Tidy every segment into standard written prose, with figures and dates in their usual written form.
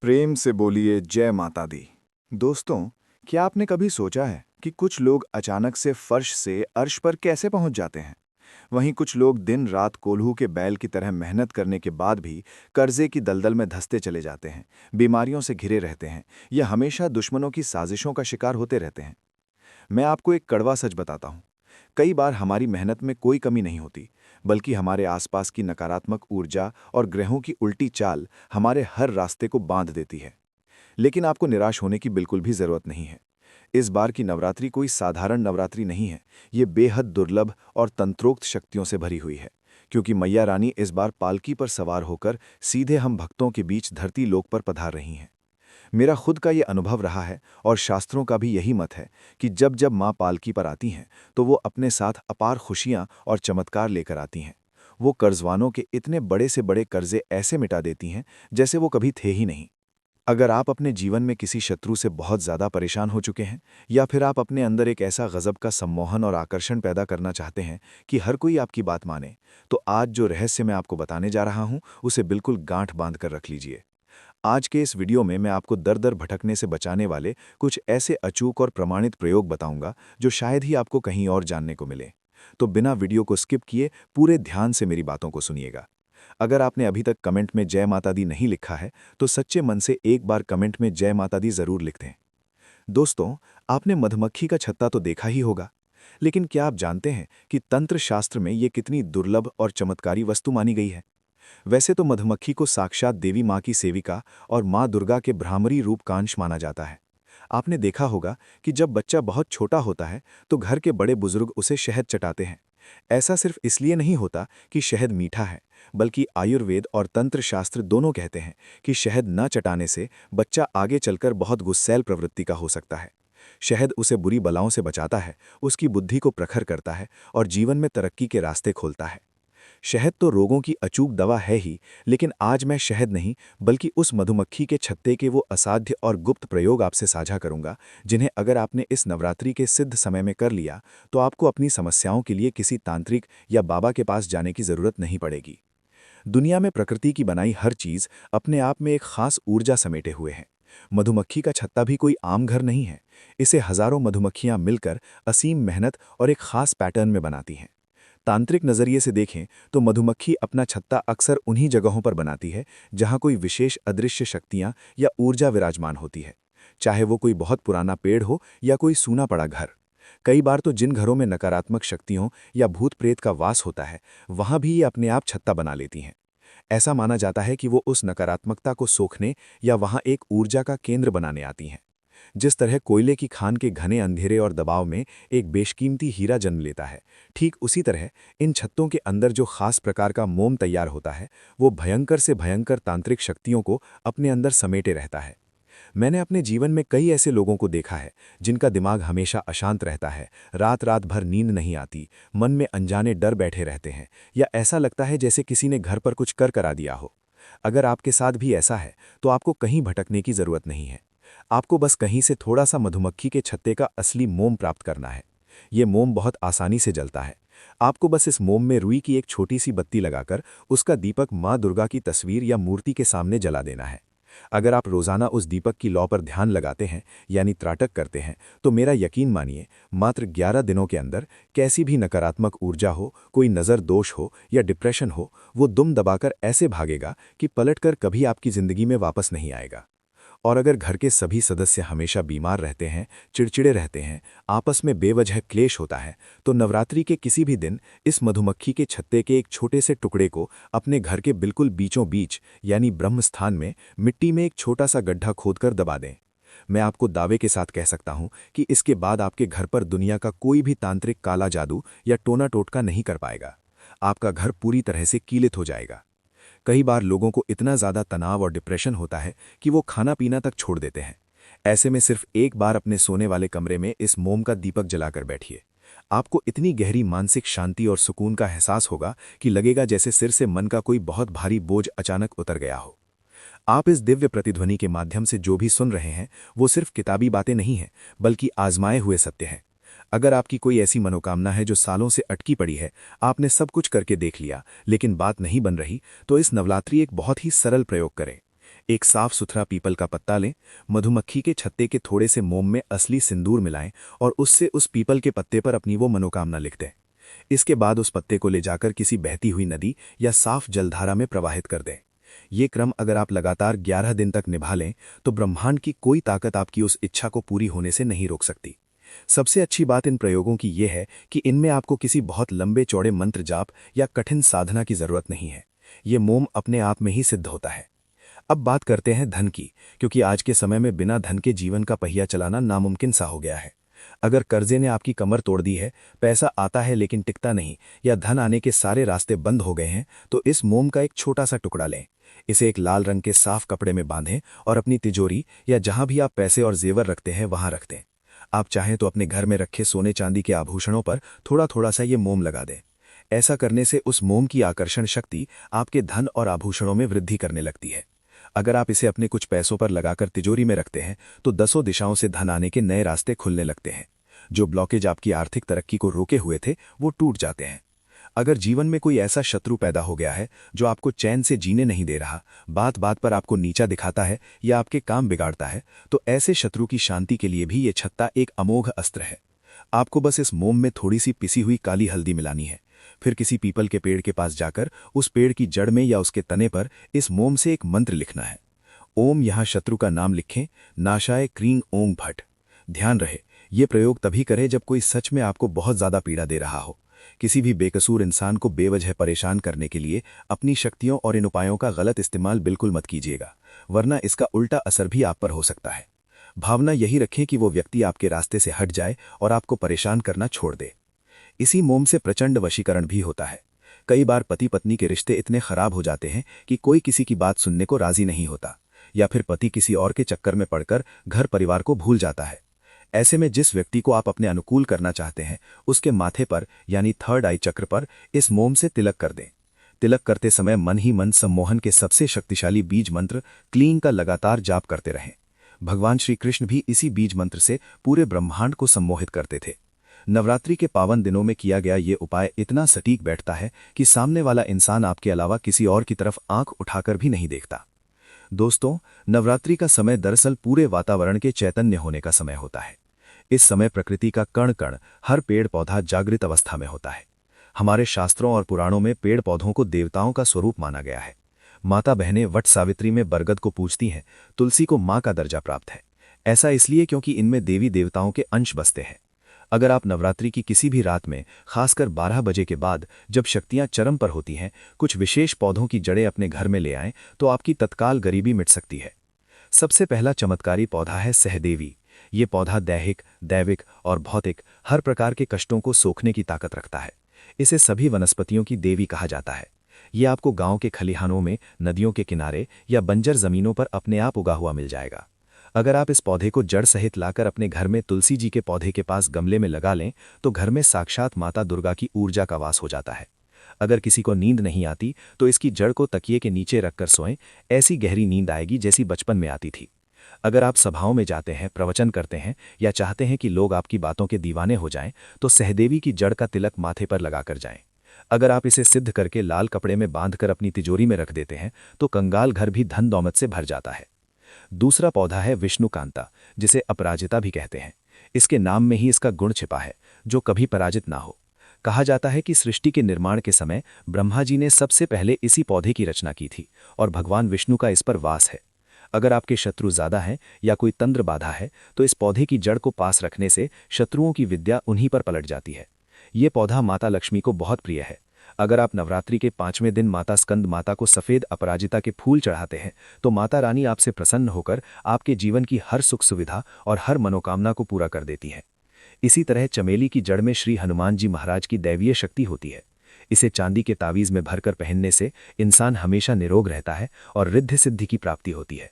प्रेम से बोलिए जय माता दी। दोस्तों, क्या आपने कभी सोचा है कि कुछ लोग अचानक से फर्श से अर्श पर कैसे पहुंच जाते हैं? वहीं कुछ लोग दिन रात कोल्हू के बैल की तरह मेहनत करने के बाद भी कर्जे की दलदल में धंसते चले जाते हैं, बीमारियों से घिरे रहते हैं या हमेशा दुश्मनों की साजिशों का शिकार होते रहते हैं। मैं आपको एक कड़वा सच बताता हूं। कई बार हमारी मेहनत में कोई कमी नहीं होती, बल्कि हमारे आसपास की नकारात्मक ऊर्जा और ग्रहों की उल्टी चाल हमारे हर रास्ते को बांध देती है। लेकिन आपको निराश होने की बिल्कुल भी जरूरत नहीं है। इस बार की नवरात्रि कोई साधारण नवरात्रि नहीं है। ये बेहद दुर्लभ और तंत्रोक्त शक्तियों से भरी हुई है, क्योंकि मैया रानी इस बार पालकी पर सवार होकर सीधे हम भक्तों के बीच धरती लोक पर पधार रही हैं। मेरा खुद का ये अनुभव रहा है और शास्त्रों का भी यही मत है कि जब जब माँ पालकी पर आती हैं तो वो अपने साथ अपार खुशियाँ और चमत्कार लेकर आती हैं। वो कर्जवानों के इतने बड़े से बड़े कर्जे ऐसे मिटा देती हैं जैसे वो कभी थे ही नहीं। अगर आप अपने जीवन में किसी शत्रु से बहुत ज्यादा परेशान हो चुके हैं, या फिर आप अपने अंदर एक ऐसा गजब का सम्मोहन और आकर्षण पैदा करना चाहते हैं कि हर कोई आपकी बात माने, तो आज जो रहस्य मैं आपको बताने जा रहा हूं उसे बिल्कुल गांठ बांध कर रख लीजिए। आज के इस वीडियो में मैं आपको दर दर भटकने से बचाने वाले कुछ ऐसे अचूक और प्रमाणित प्रयोग बताऊंगा जो शायद ही आपको कहीं और जानने को मिले। तो बिना वीडियो को स्किप किए पूरे ध्यान से मेरी बातों को सुनिएगा। अगर आपने अभी तक कमेंट में जय माता दी नहीं लिखा है तो सच्चे मन से एक बार कमेंट में जय माता दी जरूर लिख दें। दोस्तों, आपने मधुमक्खी का छत्ता तो देखा ही होगा, लेकिन क्या आप जानते हैं कि तंत्र शास्त्र में ये कितनी दुर्लभ और चमत्कारी वस्तु मानी गई है? वैसे तो मधुमक्खी को साक्षात देवी माँ की सेविका और माँ दुर्गा के भ्रामरी रूप का अंश माना जाता है। आपने देखा होगा कि जब बच्चा बहुत छोटा होता है तो घर के बड़े बुजुर्ग उसे शहद चटाते हैं। ऐसा सिर्फ इसलिए नहीं होता कि शहद मीठा है, बल्कि आयुर्वेद और तंत्र शास्त्र दोनों कहते हैं कि शहद न चटाने से बच्चा आगे चलकर बहुत गुस्सैल प्रवृत्ति का हो सकता है। शहद उसे बुरी बलाओं से बचाता है, उसकी बुद्धि को प्रखर करता है और जीवन में तरक्की के रास्ते खोलता है। शहद तो रोगों की अचूक दवा है ही, लेकिन आज मैं शहद नहीं बल्कि उस मधुमक्खी के छत्ते के वो असाध्य और गुप्त प्रयोग आपसे साझा करूंगा, जिन्हें अगर आपने इस नवरात्रि के सिद्ध समय में कर लिया तो आपको अपनी समस्याओं के लिए किसी तांत्रिक या बाबा के पास जाने की जरूरत नहीं पड़ेगी। दुनिया में प्रकृति की बनाई हर चीज अपने आप में एक खास ऊर्जा समेटे हुए है। मधुमक्खी का छत्ता भी कोई आम घर नहीं है। इसे हजारों मधुमक्खियां मिलकर असीम मेहनत और एक खास पैटर्न में बनाती हैं। तांत्रिक नजरिए से देखें तो मधुमक्खी अपना छत्ता अक्सर उन्हीं जगहों पर बनाती है जहां कोई विशेष अदृश्य शक्तियां या ऊर्जा विराजमान होती है, चाहे वो कोई बहुत पुराना पेड़ हो या कोई सूना पड़ा घर। कई बार तो जिन घरों में नकारात्मक शक्तियों या भूत प्रेत का वास होता है, वहां भी ये अपने आप छत्ता बना लेती हैं। ऐसा माना जाता है कि वो उस नकारात्मकता को सोखने या वहां एक ऊर्जा का केंद्र बनाने आती हैं। जिस तरह कोयले की खान के घने अंधेरे और दबाव में एक बेशकीमती हीरा जन्म लेता है, ठीक उसी तरह इन छत्तों के अंदर जो खास प्रकार का मोम तैयार होता है, वो भयंकर से भयंकर तांत्रिक शक्तियों को अपने अंदर समेटे रहता है। मैंने अपने जीवन में कई ऐसे लोगों को देखा है जिनका दिमाग हमेशा अशांत रहता है, रात रात भर नींद नहीं आती, मन में अनजाने डर बैठे रहते हैं, या ऐसा लगता है जैसे किसी ने घर पर कुछ कर करा दिया हो। अगर आपके साथ भी ऐसा है तो आपको कहीं भटकने की जरूरत नहीं है। आपको बस कहीं से थोड़ा सा मधुमक्खी के छत्ते का असली मोम प्राप्त करना है। ये मोम बहुत आसानी से जलता है। आपको बस इस मोम में रुई की एक छोटी सी बत्ती लगाकर उसका दीपक माँ दुर्गा की तस्वीर या मूर्ति के सामने जला देना है। अगर आप रोजाना उस दीपक की लौ पर ध्यान लगाते हैं, यानी त्राटक करते हैं, तो मेरा यकीन मानिए, मात्र 11 दिनों के अंदर कैसी भी नकारात्मक ऊर्जा हो, कोई नज़र दोष हो या डिप्रेशन हो, वो दुम दबाकर ऐसे भागेगा कि पलटकर कभी आपकी जिंदगी में वापस नहीं आएगा। और अगर घर के सभी सदस्य हमेशा बीमार रहते हैं, चिड़चिड़े रहते हैं, आपस में बेवजह क्लेश होता है, तो नवरात्रि के किसी भी दिन इस मधुमक्खी के छत्ते के एक छोटे से टुकड़े को अपने घर के बिल्कुल बीचों बीच यानी ब्रह्म स्थान में मिट्टी में एक छोटा सा गड्ढा खोदकर दबा दें। मैं आपको दावे के साथ कह सकता हूं कि इसके बाद आपके घर पर दुनिया का कोई भी तांत्रिक काला जादू या टोना टोटका नहीं कर पाएगा। आपका घर पूरी तरह से कीलित हो जाएगा। कई बार लोगों को इतना ज्यादा तनाव और डिप्रेशन होता है कि वो खाना पीना तक छोड़ देते हैं। ऐसे में सिर्फ एक बार अपने सोने वाले कमरे में इस मोम का दीपक जलाकर बैठिए। आपको इतनी गहरी मानसिक शांति और सुकून का एहसास होगा कि लगेगा जैसे सिर से मन का कोई बहुत भारी बोझ अचानक उतर गया हो। आप इस दिव्य प्रतिध्वनि के माध्यम से जो भी सुन रहे हैं वो सिर्फ किताबी बातें नहीं हैं, बल्कि आजमाए हुए सत्य हैं। अगर आपकी कोई ऐसी मनोकामना है जो सालों से अटकी पड़ी है, आपने सब कुछ करके देख लिया लेकिन बात नहीं बन रही, तो इस नवरात्रि एक बहुत ही सरल प्रयोग करें। एक साफ सुथरा पीपल का पत्ता लें, मधुमक्खी के छत्ते के थोड़े से मोम में असली सिंदूर मिलाएं और उससे उस पीपल के पत्ते पर अपनी वो मनोकामना लिख दें। इसके बाद उस पत्ते को ले जाकर किसी बहती हुई नदी या साफ जलधारा में प्रवाहित कर दें। ये क्रम अगर आप लगातार 11 दिन तक निभा लें तो ब्रह्मांड की कोई ताकत आपकी उस इच्छा को पूरी होने से नहीं रोक सकती। सबसे अच्छी बात इन प्रयोगों की ये है कि इनमें आपको किसी बहुत लंबे चौड़े मंत्र जाप या कठिन साधना की जरूरत नहीं है। ये मोम अपने आप में ही सिद्ध होता है। अब बात करते हैं धन की, क्योंकि आज के समय में बिना धन के जीवन का पहिया चलाना नामुमकिन सा हो गया है। अगर कर्जे ने आपकी कमर तोड़ दी है, पैसा आता है लेकिन टिकता नहीं, या धन आने के सारे रास्ते बंद हो गए हैं, तो इस मोम का एक छोटा सा टुकड़ा लें। इसे एक लाल रंग के साफ कपड़े में बांधें और अपनी तिजोरी या जहां भी आप पैसे और जेवर रखते हैं वहां रख दें। आप चाहें तो अपने घर में रखे सोने चांदी के आभूषणों पर थोड़ा थोड़ा सा ये मोम लगा दें। ऐसा करने से उस मोम की आकर्षण शक्ति आपके धन और आभूषणों में वृद्धि करने लगती है। अगर आप इसे अपने कुछ पैसों पर लगाकर तिजोरी में रखते हैं तो 10 दिशाओं से धन आने के नए रास्ते खुलने लगते हैं। जो ब्लॉकेज आपकी आर्थिक तरक्की को रोके हुए थे वो टूट जाते हैं। अगर जीवन में कोई ऐसा शत्रु पैदा हो गया है जो आपको चैन से जीने नहीं दे रहा, बात बात पर आपको नीचा दिखाता है या आपके काम बिगाड़ता है, तो ऐसे शत्रु की शांति के लिए भी ये छत्ता एक अमोघ अस्त्र है। आपको बस इस मोम में थोड़ी सी पिसी हुई काली हल्दी मिलानी है। फिर किसी पीपल के पेड़ के पास जाकर उस पेड़ की जड़ में या उसके तने पर इस मोम से एक मंत्र लिखना है। ओम यहाँ शत्रु का नाम लिखें, नाशाय क्रीं ओंग भट। ध्यान रहे, ये प्रयोग तभी करें जब कोई सच में आपको बहुत ज्यादा पीड़ा दे रहा हो। किसी भी बेकसूर इंसान को बेवजह परेशान करने के लिए अपनी शक्तियों और इन उपायों का गलत इस्तेमाल बिल्कुल मत कीजिएगा, वरना इसका उल्टा असर भी आप पर हो सकता है। भावना यही रखें कि वो व्यक्ति आपके रास्ते से हट जाए और आपको परेशान करना छोड़ दे। इसी मोम से प्रचंड वशीकरण भी होता है। कई बार पति पत्नी के रिश्ते इतने खराब हो जाते हैं कि कोई किसी की बात सुनने को राजी नहीं होता, या फिर पति किसी और के चक्कर में पड़कर घर परिवार को भूल जाता है। ऐसे में जिस व्यक्ति को आप अपने अनुकूल करना चाहते हैं उसके माथे पर यानी थर्ड आई चक्र पर इस मोम से तिलक कर दें। तिलक करते समय मन ही मन सम्मोहन के सबसे शक्तिशाली बीज मंत्र क्लीं का लगातार जाप करते रहें। भगवान श्री कृष्ण भी इसी बीज मंत्र से पूरे ब्रह्मांड को सम्मोहित करते थे। नवरात्रि के पावन दिनों में किया गया ये उपाय इतना सटीक बैठता है कि सामने वाला इंसान आपके अलावा किसी और की तरफ आंख उठाकर भी नहीं देखता। दोस्तों, नवरात्रि का समय दरअसल पूरे वातावरण के चैतन्य होने का समय होता है। इस समय प्रकृति का कण कण, हर पेड़ पौधा जागृत अवस्था में होता है। हमारे शास्त्रों और पुराणों में पेड़ पौधों को देवताओं का स्वरूप माना गया है। माता बहनें वट सावित्री में बरगद को पूजती हैं, तुलसी को मां का दर्जा प्राप्त है। ऐसा इसलिए क्योंकि इनमें देवी देवताओं के अंश बसते हैं। अगर आप नवरात्रि की किसी भी रात में, खासकर 12 बजे के बाद जब शक्तियां चरम पर होती हैं, कुछ विशेष पौधों की जड़ें अपने घर में ले आएं तो आपकी तत्काल गरीबी मिट सकती है। सबसे पहला चमत्कारी पौधा है सहदेवी। ये पौधा दैहिक, दैविक और भौतिक हर प्रकार के कष्टों को सोखने की ताकत रखता है। इसे सभी वनस्पतियों की देवी कहा जाता है। ये आपको गांव के खलिहानों में, नदियों के किनारे या बंजर जमीनों पर अपने आप उगा हुआ मिल जाएगा। अगर आप इस पौधे को जड़ सहित लाकर अपने घर में तुलसी जी के पौधे के पास गमले में लगा लें तो घर में साक्षात माता दुर्गा की ऊर्जा का वास हो जाता है। अगर किसी को नींद नहीं आती तो इसकी जड़ को तकिए के नीचे रखकर सोएं, ऐसी गहरी नींद आएगी जैसी बचपन में आती थी। अगर आप सभाओं में जाते हैं, प्रवचन करते हैं या चाहते हैं कि लोग आपकी बातों के दीवाने हो जाएं, तो सहदेवी की जड़ का तिलक माथे पर लगाकर जाएं। अगर आप इसे सिद्ध करके लाल कपड़े में बांधकर अपनी तिजोरी में रख देते हैं तो कंगाल घर भी धन दौलत से भर जाता है। दूसरा पौधा है विष्णुकांता, जिसे अपराजिता भी कहते हैं। इसके नाम में ही इसका गुण छिपा है, जो कभी पराजित ना हो। कहा जाता है कि सृष्टि के निर्माण के समय ब्रह्मा जी ने सबसे पहले इसी पौधे की रचना की थी और भगवान विष्णु का इस पर वास है। अगर आपके शत्रु ज्यादा हैं या कोई तंत्र बाधा है तो इस पौधे की जड़ को पास रखने से शत्रुओं की विद्या उन्हीं पर पलट जाती है। ये पौधा माता लक्ष्मी को बहुत प्रिय है। अगर आप नवरात्रि के 5वें दिन माता स्कंद माता को सफेद अपराजिता के फूल चढ़ाते हैं तो माता रानी आपसे प्रसन्न होकर आपके जीवन की हर सुख सुविधा और हर मनोकामना को पूरा कर देती है। इसी तरह चमेली की जड़ में श्री हनुमान जी महाराज की दैवीय शक्ति होती है। इसे चांदी के तावीज में भरकर पहनने से इंसान हमेशा निरोग रहता है और रिद्धि सिद्धि की प्राप्ति होती है।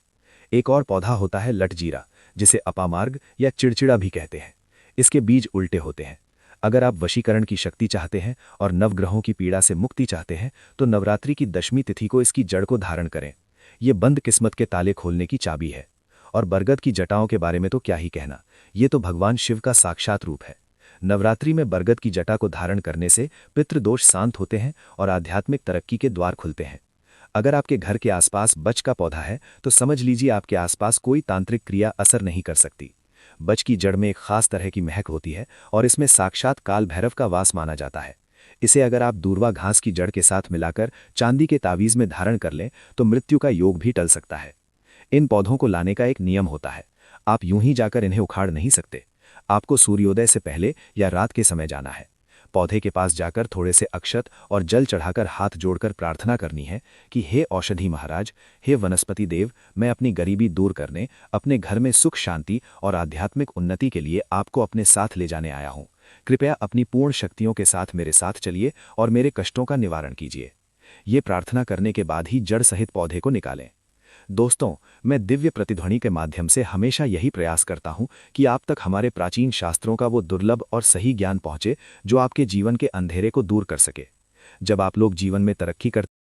एक और पौधा होता है लटजीरा, जिसे अपामार्ग या चिड़चिड़ा भी कहते हैं। इसके बीज उल्टे होते हैं। अगर आप वशीकरण की शक्ति चाहते हैं और नवग्रहों की पीड़ा से मुक्ति चाहते हैं तो नवरात्रि की 10वीं तिथि को इसकी जड़ को धारण करें। ये बंद किस्मत के ताले खोलने की चाबी है। और बरगद की जटाओं के बारे में तो क्या ही कहना, ये तो भगवान शिव का साक्षात रूप है। नवरात्रि में बरगद की जटा को धारण करने से पितृदोष शांत होते हैं और आध्यात्मिक तरक्की के द्वार खुलते हैं। अगर आपके घर के आसपास बच का पौधा है तो समझ लीजिए आपके आसपास कोई तांत्रिक क्रिया असर नहीं कर सकती। बच की जड़ में एक खास तरह की महक होती है और इसमें साक्षात काल भैरव का वास माना जाता है। इसे अगर आप दूर्वा घास की जड़ के साथ मिलाकर चांदी के तावीज में धारण कर लें तो मृत्यु का योग भी टल सकता है। इन पौधों को लाने का एक नियम होता है। आप यूं ही जाकर इन्हें उखाड़ नहीं सकते। आपको सूर्योदय से पहले या रात के समय जाना है। पौधे के पास जाकर थोड़े से अक्षत और जल चढ़ाकर हाथ जोड़कर प्रार्थना करनी है कि हे औषधि महाराज, हे वनस्पति देव, मैं अपनी गरीबी दूर करने, अपने घर में सुख शांति और आध्यात्मिक उन्नति के लिए आपको अपने साथ ले जाने आया हूँ। कृपया अपनी पूर्ण शक्तियों के साथ मेरे साथ चलिए और मेरे कष्टों का निवारण कीजिए। ये प्रार्थना करने के बाद ही जड़ सहित पौधे को निकालें। दोस्तों, मैं दिव्य प्रतिध्वनि के माध्यम से हमेशा यही प्रयास करता हूं कि आप तक हमारे प्राचीन शास्त्रों का वो दुर्लभ और सही ज्ञान पहुंचे जो आपके जीवन के अंधेरे को दूर कर सके। जब आप लोग जीवन में तरक्की करते